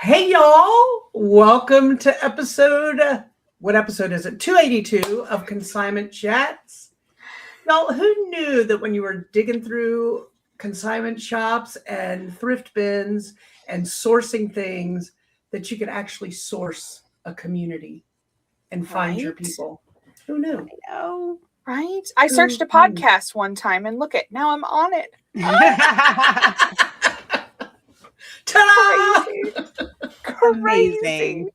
Hey y'all, welcome to what episode is it? 282 of Consignment Chats. Y'all, who knew that when you were digging through consignment shops and thrift bins and sourcing things, that you could actually source a community and find your Right? people? Who knew? I know, right? I searched a Who knew? podcast one time and look at now I'm on it. Ta-da! Crazy. Amazing.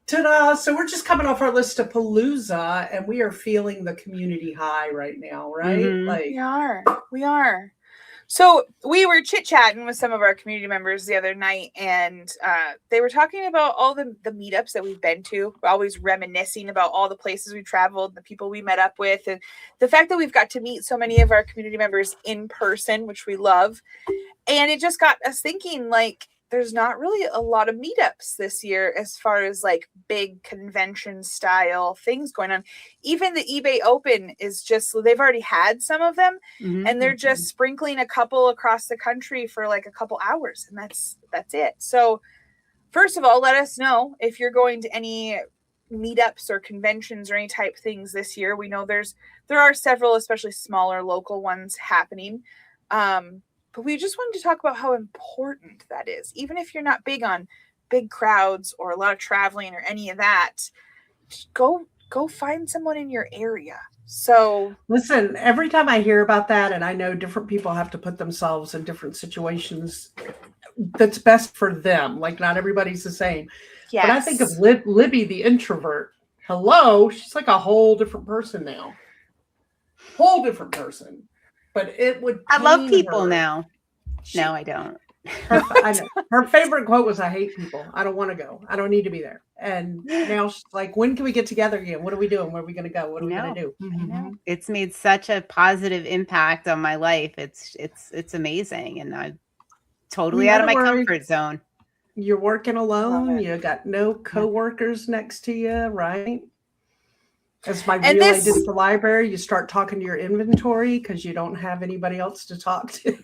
Ta-da! So we're just coming off our List-s-palooza, and we are feeling the community high right now, right? Mhm. We are. So we were chit-chatting with some of our community members the other night, and they were talking about all the meetups that we've been to. We're always reminiscing about all the places we traveled, the people we met up with, and the fact that we've got to meet so many of our community members in person, which we love. And it just got us thinking, like, there's not really a lot of meetups this year as far as like big convention style things going on. Even the eBay Open is just, they've already had some of them, and they're just sprinkling a couple across the country for like a couple hours, and that's it. So first of all, let us know if you're going to any meetups or conventions or any type things this year. We know there are several, especially smaller local ones happening. But we just wanted to talk about how important that is. Even if you're not big on big crowds or a lot of traveling or any of that, just go find someone in your area. So listen, every time I hear about that, and I know different people have to put themselves in different situations that's best for them. Like, not everybody's the same. yes. But I think of Libby, the introvert. Hello, she's like a whole different person now. Whole different person. But it would. I love pain people her. now. No, I don't. I know. Her favorite quote was, "I hate people. I don't want to go. I don't need to be there." And now she's like, "When can we get together again? What are we doing? Where are we going to go? What are we going to do?" I know. It's made such a positive impact on my life. It's amazing, and I'm totally out of my comfort zone. You're working alone. You got no coworkers next to you, right? As I did at the library, you start talking to your inventory because you don't have anybody else to talk to.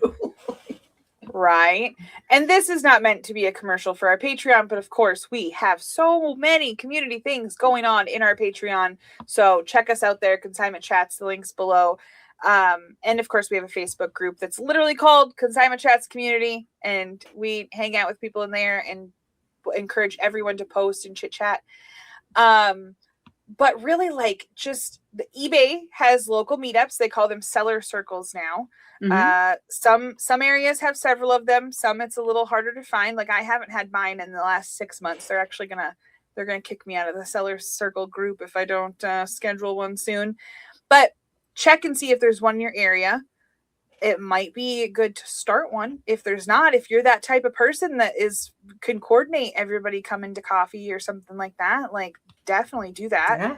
Right. And this is not meant to be a commercial for our Patreon, but of course we have so many community things going on in our Patreon. So check us out there, Consignment Chats, the link's below. And of course we have a Facebook group that's literally called Consignment Chats Community, and we hang out with people in there and encourage everyone to post and chit chat. But really, like, just the eBay has local meetups. They call them seller circles now. Some areas have several of them. Some it's a little harder to find. Like, I haven't had mine in the last 6 months. They're actually they're gonna kick me out of the seller circle group if I don't schedule one soon. But check and see if there's one in your area. It might be good to start one. If there's not, if you're that type of person that can coordinate everybody coming to coffee or something like that, like, definitely do that. Yeah.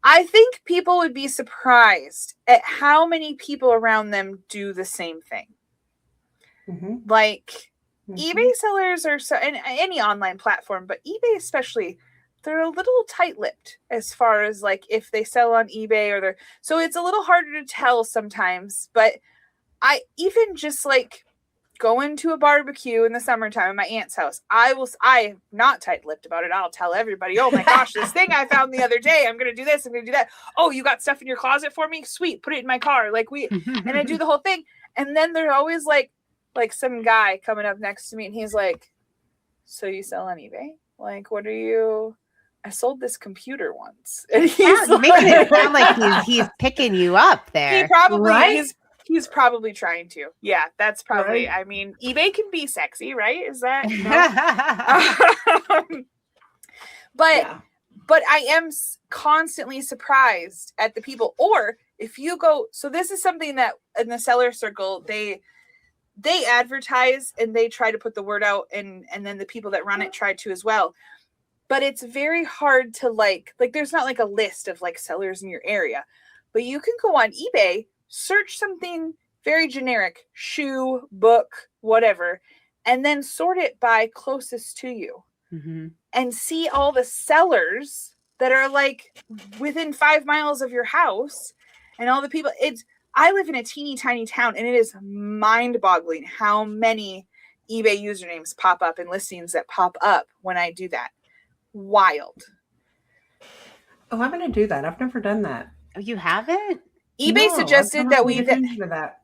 I think people would be surprised at how many people around them do the same thing. Like, eBay sellers are and any online platform, but eBay especially, they're a little tight-lipped as far as like if they sell on eBay so it's a little harder to tell sometimes. But I even just like going to a barbecue in the summertime at my aunt's house, I'm not tight-lipped about it. I'll tell everybody, oh my gosh, this thing I found the other day, I'm going to do this, I'm going to do that. Oh, you got stuff in your closet for me? Sweet. Put it in my car. Like and I do the whole thing. And then there's always like some guy coming up next to me, and he's like, so you sell on eBay? Like, I sold this computer once. And he's making it sound like he's picking you up there. He probably right? He's probably trying to. Yeah, that's probably, right. I mean, eBay can be sexy, right? Is that? No? But I am constantly surprised at the people. Or if you go, so this is something that in the seller circle, they advertise and they try to put the word out, and then the people that run it try to as well. But it's very hard to like there's not like a list of like sellers in your area, but you can go on eBay, search something very generic, shoe, book, whatever, and then sort it by closest to you and see all the sellers that are like within 5 miles of your house and all the people. I live in a teeny tiny town, and it is mind-boggling how many eBay usernames pop up and listings that pop up when I do that. Wild. Oh, I'm going to do that. I've never done that. Oh, you haven't? eBay No, suggested I've that never we paid attention to that.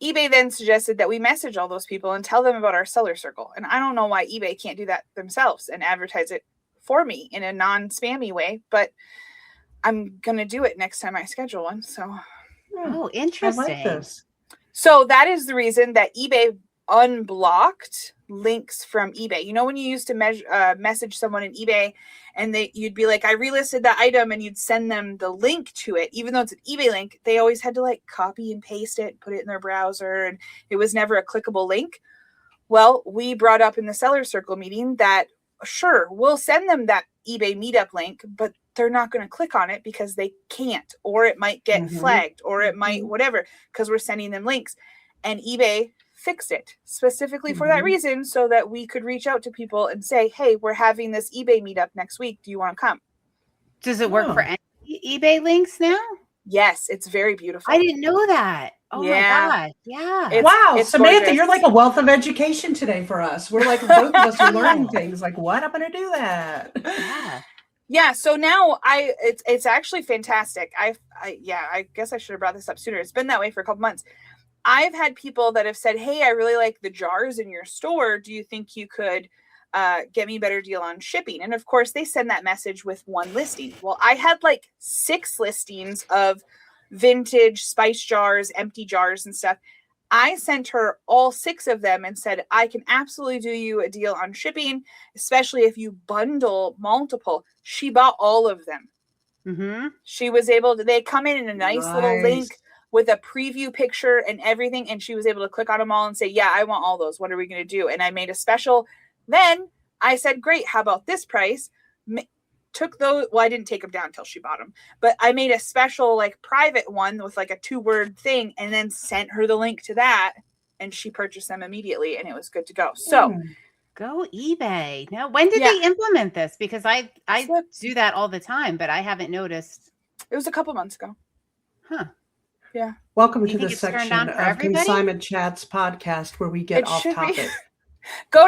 eBay then suggested that we message all those people and tell them about our seller circle. And I don't know why eBay can't do that themselves and advertise it for me in a non-spammy way, but I'm going to do it next time I schedule one. So, Oh, I interesting. like this. so that is the reason that eBay unblocked links from eBay. You know, when you used to message someone in eBay and you'd be like, I relisted that item, and you'd send them the link to it, even though it's an eBay link, they always had to like copy and paste it, put it in their browser, and it was never a clickable link. Well, we brought up in the seller circle meeting that sure, we'll send them that eBay meetup link, but they're not going to click on it because they can't, or it might get flagged, or it might whatever, because we're sending them links. And eBay fixed it specifically for that reason, so that we could reach out to people and say, hey, we're having this eBay meetup next week. Do you want to come? Does it work for any eBay links now? Yes, it's very beautiful. I didn't know that. Oh my God. Yeah. Wow, it's Samantha, gorgeous. you're like a wealth of education today for us. We're like, both of us are learning things. Like, what? I'm going to do that. Yeah. Yeah, so now it's actually fantastic. I guess I should have brought this up sooner. It's been that way for a couple months. I've had people that have said, hey, I really like the jars in your store. Do you think you could get me a better deal on shipping? And of course, they send that message with one listing. Well, I had like 6 listings of vintage spice jars, empty jars and stuff. I sent her all 6 of them and said, I can absolutely do you a deal on shipping, especially if you bundle multiple. She bought all of them. She was able to, they come in a nice little link with a preview picture and everything. And she was able to click on them all and say, yeah, I want all those. What are we going to do? And I made a special. Then I said, great. How about this price? Took those. Well, I didn't take them down until she bought them, but I made a special like private one with like a 2-word thing and then sent her the link to that. And she purchased them immediately and it was good to go. So go eBay. Now, when did they implement this? Because I do that all the time, but I haven't noticed. It was a couple months ago. Huh. Yeah. Welcome to the section of Consignment Chats podcast where we get off topic. Go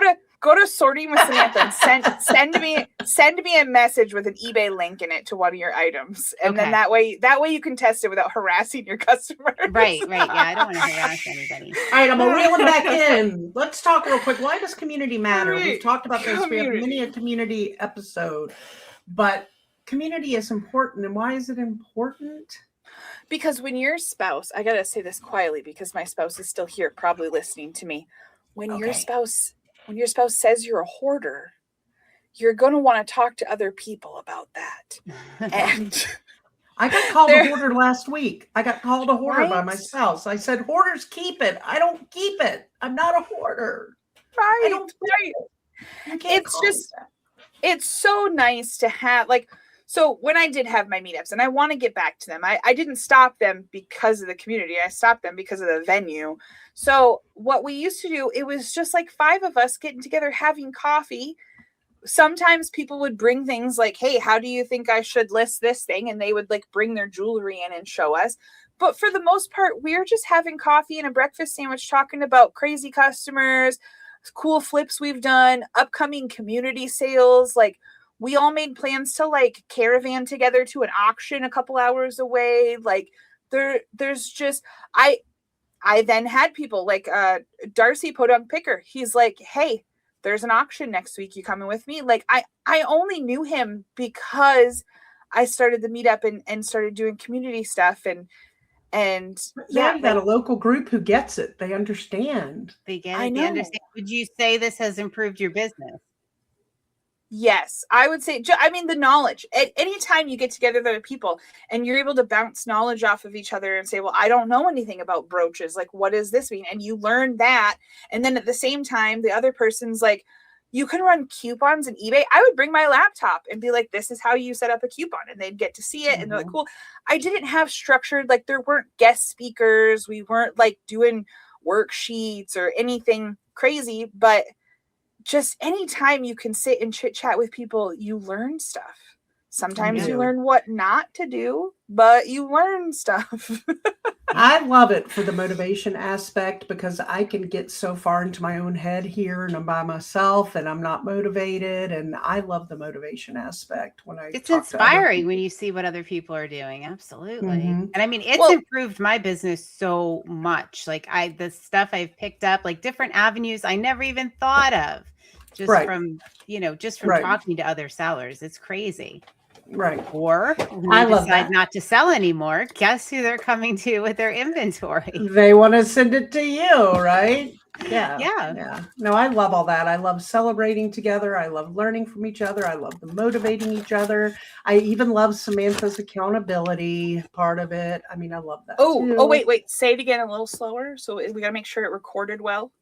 to Sorting with Samantha and send me a message with an eBay link in it to one of your items, and then that way you can test it without harassing your customers. Right. Yeah, I don't want to harass anybody. All right, I'm gonna reel them back in. Let's talk real quick. Why does community matter? We've talked about this. We have many a community episode, but community is important. And why is it important? Because when your spouse, I gotta say this quietly because my spouse is still here, probably listening to me. When your spouse says you're a hoarder, you're going to want to talk to other people about that. And I got called a hoarder last week. I got called a hoarder by my spouse. I said, hoarders keep it. I don't keep it. I'm not a hoarder. Right. I don't It's so nice to have, like, so when I did have my meetups, and I want to get back to them, I didn't stop them because of the community. I stopped them because of the venue. So what we used to do, it was just like 5 of us getting together, having coffee. Sometimes people would bring things like, hey, how do you think I should list this thing? And they would like bring their jewelry in and show us. But for the most part, we were just having coffee and a breakfast sandwich, talking about crazy customers, cool flips we've done, upcoming community sales. Like, we all made plans to like caravan together to an auction a couple hours away. Like there's just, I then had people like Darcy Podunk Picker. He's like, hey, there's an auction next week. You coming with me? Like I only knew him because I started the meetup and started doing community stuff and yeah, you got a local group who gets it. They understand. They get it. They understand. Would you say this has improved your business? Yes, I would say, I mean, the knowledge. At any time you get together with other people and you're able to bounce knowledge off of each other and say, well, I don't know anything about brooches. Like, what does this mean? And you learn that. And then at the same time, the other person's like, you can run coupons in eBay. I would bring my laptop and be like, this is how you set up a coupon. And they'd get to see it. And they're like, cool. I didn't have structured, like there weren't guest speakers. We weren't like doing worksheets or anything crazy, but just anytime you can sit and chit chat with people, you learn stuff. Sometimes you do. learn what not to do, but you learn stuff. I love it for the motivation aspect because I can get so far into my own head here and I'm by myself and I'm not motivated. And I love the motivation aspect when I It's talk to other inspiring people. when you see what other people are doing. Absolutely. Mhm. And I mean, it's Well- improved my business so much. Like the stuff I've picked up, like different avenues I never even thought of just Right. from, Right. talking to other sellers. It's crazy. Right. Or when I they love decide that. not to sell anymore, guess who they're coming to with their inventory? They want to send it to you, right? Yeah. Yeah. Yeah. No, I love all that. I love celebrating together. I love learning from each other. I love the motivating each other. I even love Samantha's accountability part of it. I mean, I love that too. Oh, wait. Say it again a little slower. So we got to make sure it recorded well.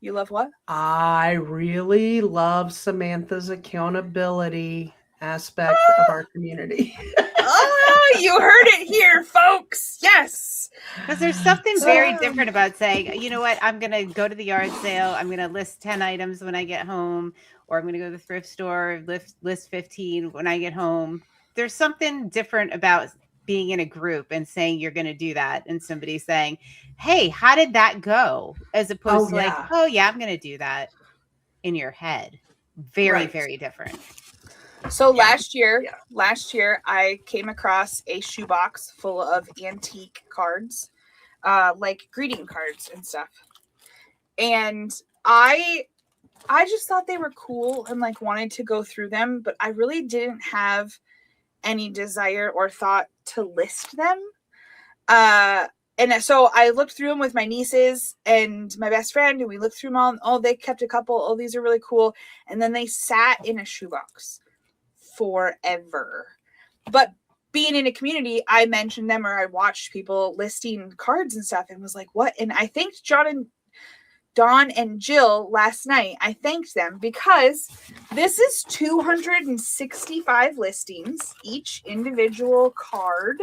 You love what? I really love Samantha's accountability aspect of our community. Oh, you heard it here, folks. Yes. Because there's something very different about saying, you know what, I'm going to go to the yard sale. I'm going to list 10 items when I get home, or I'm going to go to the thrift store, list 15 when I get home. There's something different about being in a group and saying you're going to do that, and somebody saying, hey, how did that go? As opposed to like, oh yeah, I'm going to do that in your head. Very, very different. So last year, I came across a shoebox full of antique cards, like greeting cards and stuff. And I just thought they were cool and like wanted to go through them, but I really didn't have any desire or thought to list them. And so I looked through them with my nieces and my best friend, and we looked through them all. And, oh, they kept a couple. Oh, these are really cool. And then they sat in a shoebox forever. But being in a community, I mentioned them, or I watched people listing cards and stuff and was like, what? And I thanked Dawn and Jill last night. I thanked them because this is 265 listings, each individual card.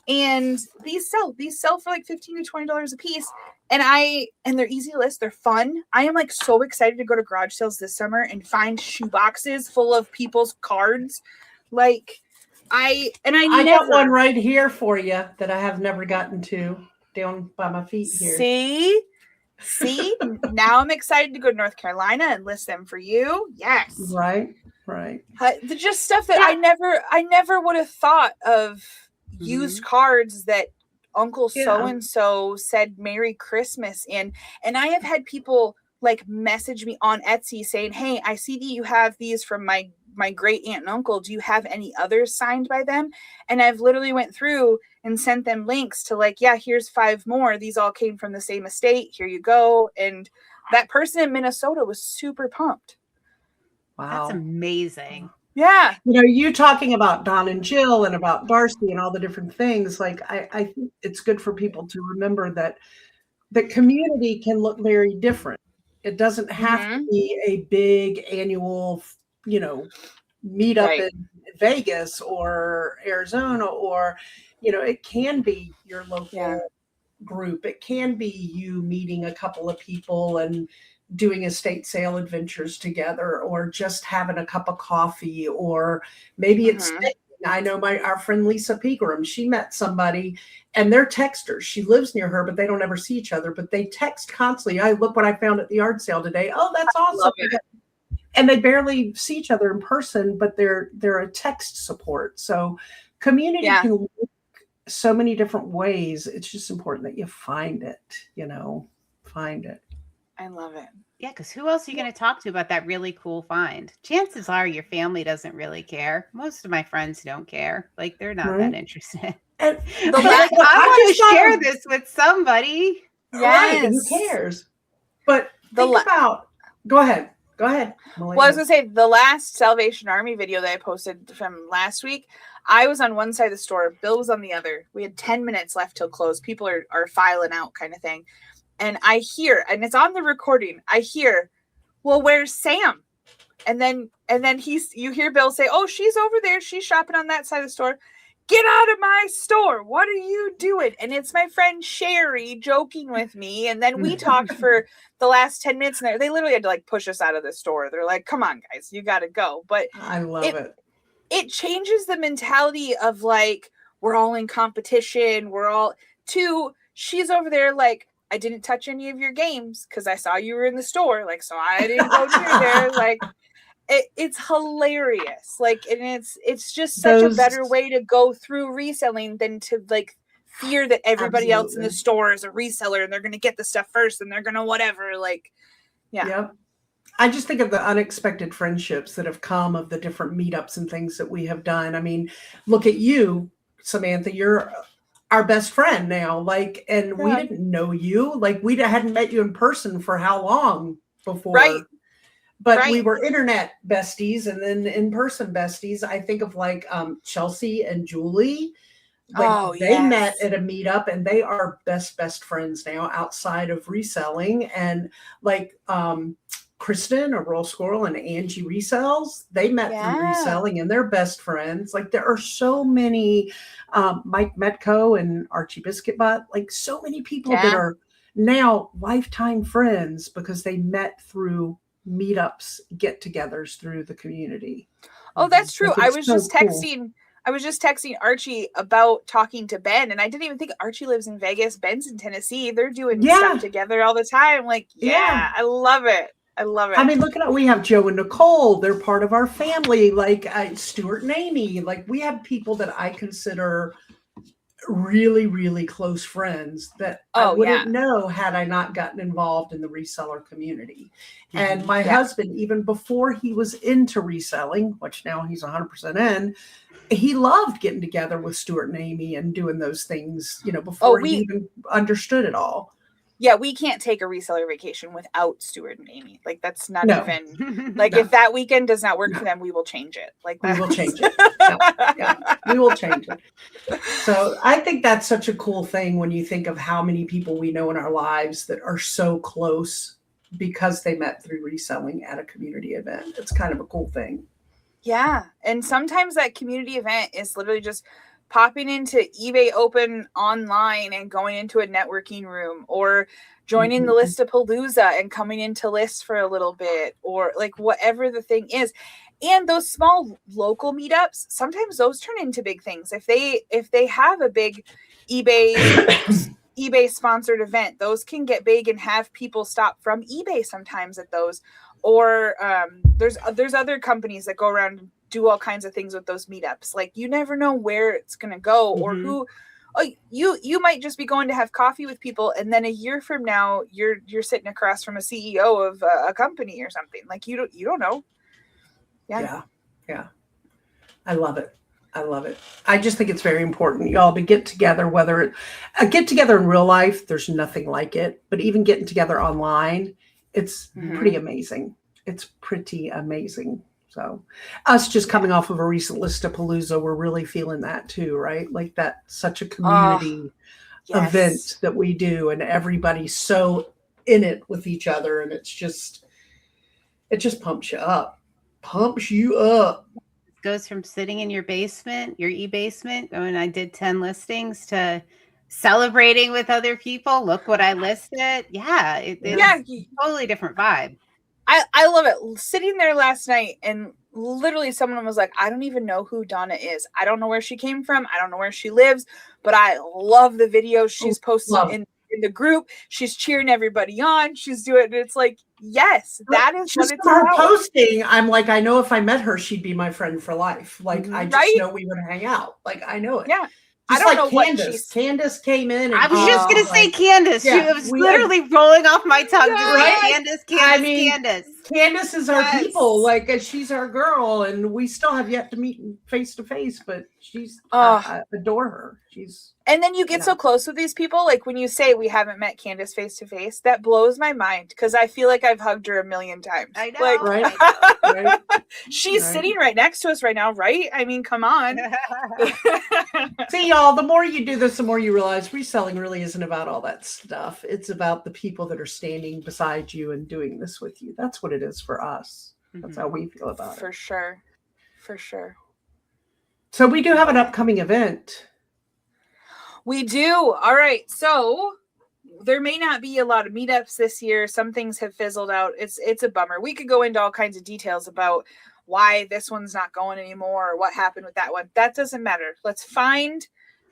And these sell for like $15 to $20 a piece. And they're easy to list. They're fun. I am like so excited to go to garage sales this summer and find shoe boxes full of people's cards. Like I got one right here for you that I have never gotten to down by my feet here. See, now I'm excited to go to North Carolina and list them for you. Yes. Right. Just stuff that I never would have thought of. Used cards that Uncle so-and-so said Merry Christmas in. And I have had people like message me on Etsy saying, hey, I see that you have these from my great aunt and uncle. Do you have any others signed by them? And I've literally went through and sent them links to like, yeah, here's 5 more. These all came from the same estate. Here you go. And that person in Minnesota was super pumped. Wow. That's amazing. Yeah. You talking about Don and Jill and about Darcy and all the different things. Like, I think it's good for people to remember that the community can look very different. It doesn't have to be a big annual, meetup in Vegas or Arizona, or, it can be your local group. It can be you meeting a couple of people and doing estate sale adventures together, or just having a cup of coffee, or maybe it's I know our friend Lisa Pegram, she met somebody and they're texters. She lives near her, but they don't ever see each other, but they text constantly. Look what I found at the yard sale today. Oh, that's awesome. And they barely see each other in person, but they're a text support. So community can look so many different ways. It's just important that you find it, find it. I love it. Yeah, because who else are you going to talk to about that really cool find? Chances are your family doesn't really care. Most of my friends don't care. Like, they're not that interested. And I want to share this with somebody. Right, who cares? But think about. Go ahead. Well, I was going to say, the last Salvation Army video that I posted from last week, I was on one side of the store. Bill was on the other. We had 10 minutes left till close. People are filing out kind of thing. And I hear, and it's on the recording, I hear, well, where's Sam? And then you hear Bill say, oh, she's over there. She's shopping on that side of the store. Get out of my store. What are you doing? And it's my friend Sherry joking with me. And then we talked for the last 10 minutes, and they literally had to like push us out of the store. They're like, come on, guys, you got to go. But I love it. it changes the mentality of like, we're all in competition. We're all she's over there like, I didn't touch any of your games because I saw you were in the store. Like, so I didn't go near there. Like, it's hilarious. Like, and it's just such a better way to go through reselling than to like fear that everybody else in the store is a reseller and they're going to get the stuff first and they're going to whatever. Like, yeah. Yep. I just think of the unexpected friendships that have come of the different meetups and things that we have done. I mean, look at you, Samantha, you're our best friend now. Like, and we didn't know you. Like, we hadn't met you in person for how long before? Right. But we were internet besties and then in-person besties. I think of like Chelsea and Julie. Like they met at a meetup and they are best friends now outside of reselling. And like Kristen, a Roll Squirrel, and Angie Resells, they met through reselling and they're best friends. Like there are so many, Mike Metco and Archie Biscuit Butt, like so many people that are now lifetime friends because they met through meetups, get-togethers through the community. Oh, that's true. I was just texting Archie about talking to Ben, and I didn't even think Archie lives in Vegas. Ben's in Tennessee. They're doing stuff together all the time. Like, I love it. I love it. I mean, look at it. We have Joe and Nicole. They're part of our family. Like Stuart and Amy. Like we have people that I consider really, really close friends that I wouldn't know had I not gotten involved in the reseller community. And my husband, even before he was into reselling, which now he's 100% in, he loved getting together with Stuart and Amy and doing those things, you know, before he even understood it all. Yeah, we can't take a reseller vacation without Stuart and Amy. Like that's not even like if that weekend does not work for them, we will change it. Like we will change it. We will change it. So I think that's such a cool thing when you think of how many people we know in our lives that are so close because they met through reselling at a community event. It's kind of a cool thing. Yeah. And sometimes that community event is literally just popping into eBay Open online and going into a networking room or joining the List-s-palooza and coming into List for a little bit or like whatever the thing is. And those small local meetups, sometimes those turn into big things. If they have a big eBay sponsored event, those can get big and have people stop from eBay sometimes at those. Or there's other companies that go around and do all kinds of things with those meetups. Like you never know where it's going to go or who. Oh, you might just be going to have coffee with people, and then a year from now, you're sitting across from a CEO of a company or something. Like you don't know. Yeah. I love it. I just think it's very important, y'all, to get together. Whether a get together in real life, there's nothing like it. But even getting together online, it's pretty amazing. It's pretty amazing. So us just coming off of a recent List-s-palooza, we're really feeling that too, right? Like that's such a community event that we do, and everybody's so in it with each other, and it just pumps you up. Goes from sitting in your basement, your e-basement, when I did 10 listings, to celebrating with other people. Look what I listed. Yeah, it's a totally different vibe. I love it. Sitting there last night and literally someone was like, I don't even know who Donna is. I don't know where she came from. I don't know where she lives, but I love the videos she's posting in the group. She's cheering everybody on. She's doing it. It's like, yes, that is what it's about. Posting, I'm like, I know if I met her, she'd be my friend for life. Like, I just know we would hang out. Like, I know it. Yeah. Just I don't know Candace. What Candace came in. And, I was just going to say Candace. She was literally rolling off my tongue. Just Candace. Candace is our people. Like, she's our girl. And we still have yet to meet face to face, but I adore her. And then you get so close with these people. Like when you say we haven't met Candace face to face, that blows my mind because I feel like I've hugged her a million times. I know. Like, right. She's sitting right next to us right now, right? I mean, come on. See, y'all, the more you do this, the more you realize reselling really isn't about all that stuff. It's about the people that are standing beside you and doing this with you. That's what it is for us. That's how we feel about it. For sure. So we do have an upcoming event. We do. All right. So there may not be a lot of meetups this year. Some things have fizzled out. It's a bummer. We could go into all kinds of details about why this one's not going anymore or what happened with that one. That doesn't matter. Let's find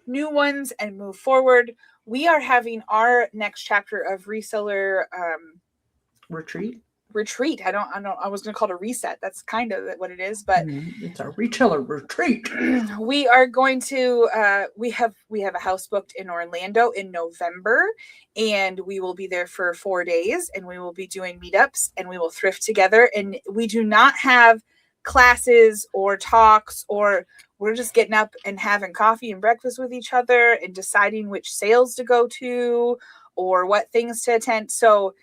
new ones and move forward. We are having our next chapter of reseller retreat. I was going to call it a reset. That's kind of what it is, but it's a retailer retreat. We are going to we have a house booked in Orlando in November, and we will be there for 4 days, and we will be doing meetups, and we will thrift together. And we do not have classes or talks, or we're just getting up and having coffee and breakfast with each other and deciding which sales to go to or what things to attend. So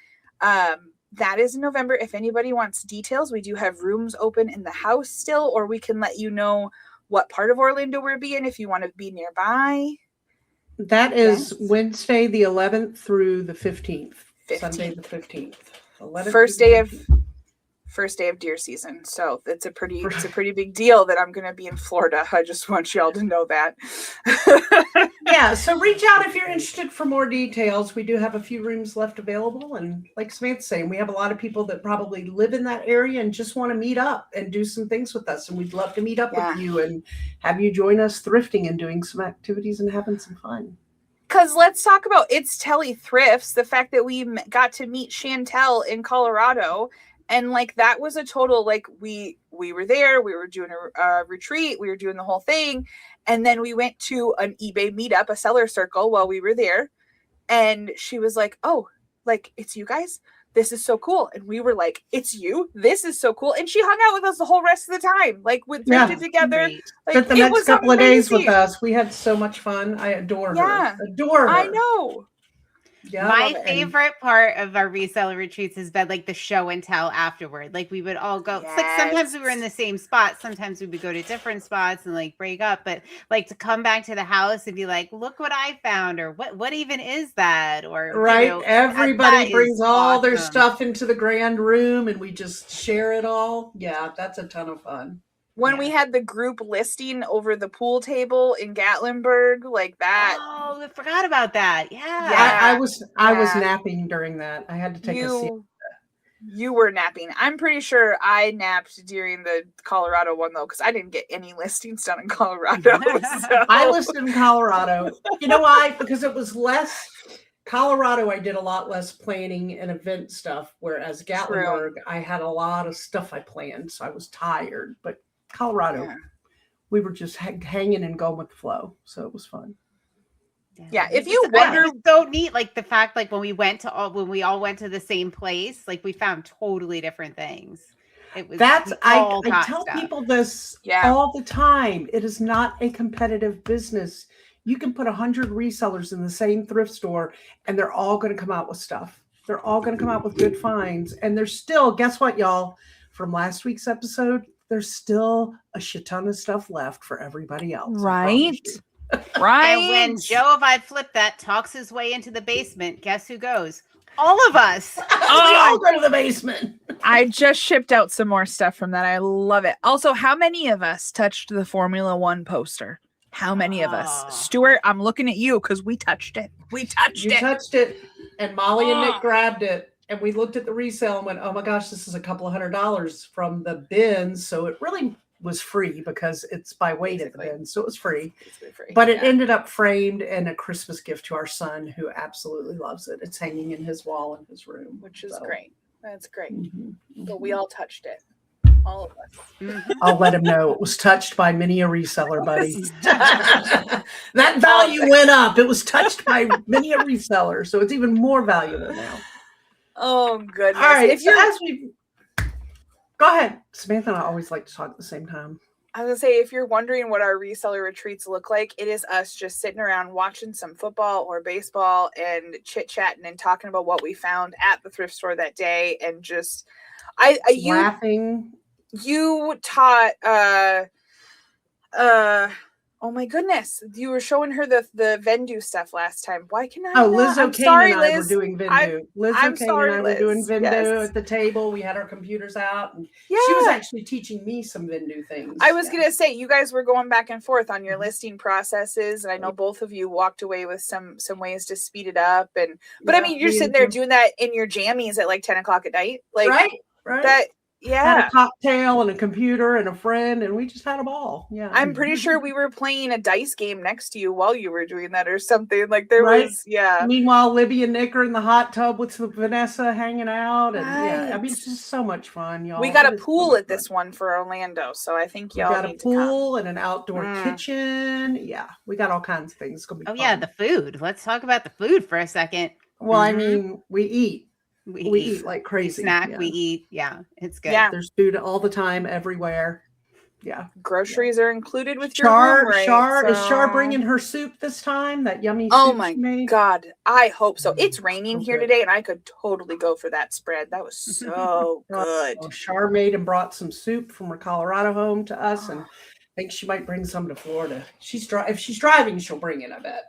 that is in November. If anybody wants details, we do have rooms open in the house still, or we can let you know what part of Orlando we'll be in if you want to be nearby. That is Wednesday the 11th through the 15th. Sunday the 15th. First day of deer season. So it's a pretty big deal that I'm going to be in Florida. I just want y'all to know that. Yeah. So reach out if you're interested for more details. We do have a few rooms left available. And like Samantha's saying, we have a lot of people that probably live in that area and just want to meet up and do some things with us. And we'd love to meet up with you and have you join us thrifting and doing some activities and having some fun. Because let's talk about It's Telly Thrifts, the fact that we got to meet Chantel in Colorado. And like, that was a total, like, we were there, we were doing a retreat, we were doing the whole thing. And then we went to an eBay meetup, a seller circle while we were there. And she was like, oh, like, it's you guys? This is so cool. And we were like, it's you? This is so cool. And she hung out with us the whole rest of the time. Like, we thrifted together. Like, spent the next couple of days with us. We had so much fun. I adore her. Adore her. I know. Yeah, my favorite part of our reseller retreats has been like the show and tell afterward. Like we would all go, it's like sometimes we were in the same spot, sometimes we would go to different spots and like break up, but like to come back to the house and be like, look what I found, or what even is that? Or right, you know, everybody brings all their stuff into the grand room and we just share it all. Yeah, that's a ton of fun. When we had the group listing over the pool table in Gatlinburg, like that. Oh, I forgot about that. Yeah. I was napping during that. I had to take a seat. You were napping. I'm pretty sure I napped during the Colorado one, though, because I didn't get any listings done in Colorado. So. I listed in Colorado. You know why? Because it was less... Colorado, I did a lot less planning and event stuff, whereas Gatlinburg, I had a lot of stuff I planned, so I was tired. But Colorado, we were just hanging and going with the flow, so it was fun. Yeah, if you wonder, it's so neat, like the fact, like when we all went to the same place, like we found totally different things. It was I tell people this all the time. It is not a competitive business. You can put 100 resellers in the same thrift store, and they're all going to come out with stuff. They're all going to come out with good finds, and there's still, guess what, y'all? From last week's episode, there's still a shit ton of stuff left for everybody else. Right. Right. And when Joe, if I flip that, talks his way into the basement, guess who goes? All of us. We all go to the basement. I just shipped out some more stuff from that. I love it. Also, how many of us touched the Formula One poster? How many of us? Stuart, I'm looking at you because we touched it. You touched it. And Molly and Nick grabbed it. And we looked at the resale and went, oh my gosh, this is a couple of $100 from the bins. So it really was free because it's by weight at the bins. So it was free. But it ended up framed in a Christmas gift to our son, who absolutely loves it. It's hanging in his wall in his room. Which is great. That's great. But we all touched it. All of us. Mm-hmm. I'll let him know it was touched by many a reseller, buddy. That value went up. It was touched by many a reseller. So it's even more valuable now. Oh, goodness. All right. Go ahead. Samantha and I always like to talk at the same time. I was going to say, if you're wondering what our reseller retreats look like, it is us just sitting around watching some football or baseball and chit-chatting and talking about what we found at the thrift store that day, and just laughing. You taught oh my goodness, you were showing her the Vendu stuff last time. Why can I Liz I'm O'Kane sorry, and I Liz. were doing Vendu. Liz O'Kane and I were doing Vendu yes. at the table. We had our computers out, and she was actually teaching me some Vendu things. I was gonna say, you guys were going back and forth on your listing processes, and I know both of you walked away with some ways to speed it up. But I mean, you're sitting there doing that in your jammies at like 10 o'clock at night, like right. Yeah. a cocktail and a computer and a friend, and we just had a ball. Yeah. I'm pretty sure we were playing a dice game next to you while you were doing that or something. Like there Right. was, yeah. Meanwhile, Libby and Nick are in the hot tub with Vanessa hanging out. And yeah, I mean, it's Right. just so much fun, y'all. We got It a is so pool much at this fun. one for Orlando, so I think We y'all got a need to come. pool and an outdoor Mm. kitchen. Yeah, we got all kinds of things. It's gonna be fun. Yeah, the food. Let's talk about the food for a second. Well, I Mhm. mean, we eat We eat like we crazy. snack, Yeah. we eat. Yeah, it's good. Yeah. There's food all the time, everywhere. Yeah. Groceries are included with your room rate. Is Char so- bringing her soup this time? That yummy Oh soup my she made? God, I hope so. It's raining So here good. today, and I could totally go for that spread. That was so good. Oh, Char made and brought some soup from her Colorado home to us, and I think she might bring some to Florida. If she's driving, she'll bring it, I bet.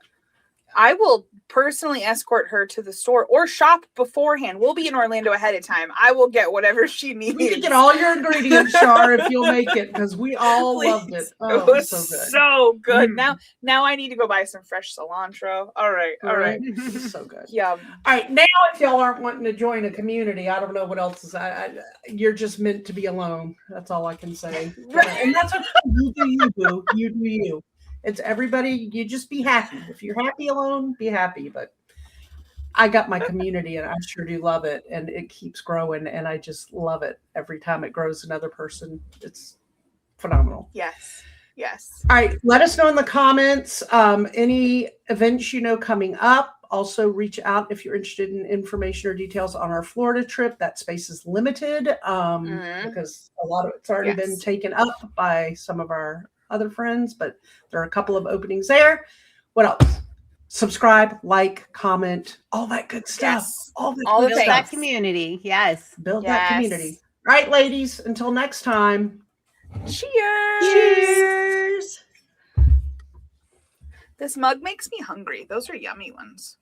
I will personally escort her to the store or shop beforehand. We'll be in Orlando ahead of time. I will get whatever she needs. We can get all your ingredients, Char, if you'll make it, because we all loved it. Please. Oh, It was so good. so good. Mm. Now I need to go buy some fresh cilantro. All right. It's so good. Yum. All right, now if y'all aren't wanting to join a community, I don't know what else is. You're just meant to be alone. That's all I can say. And that's what you do. You boo. You do you. It's everybody. You just be happy. If you're happy alone, be happy. But I got my community, and I sure do love it, and it keeps growing, and I just love it every time it grows another person. It's phenomenal. Yes. All right, let us know in the comments any events you know coming up. Also, reach out if you're interested in information or details on our Florida trip. That space is limited because a lot of it's already been taken up by some of our other friends, but there are a couple of openings there. What else? Subscribe, like, comment, all that good stuff. Yes. All the All good the Build stuff. that community. Yes. Build that community. All right, ladies, until next time. Cheers. This mug makes me hungry. Those are yummy ones.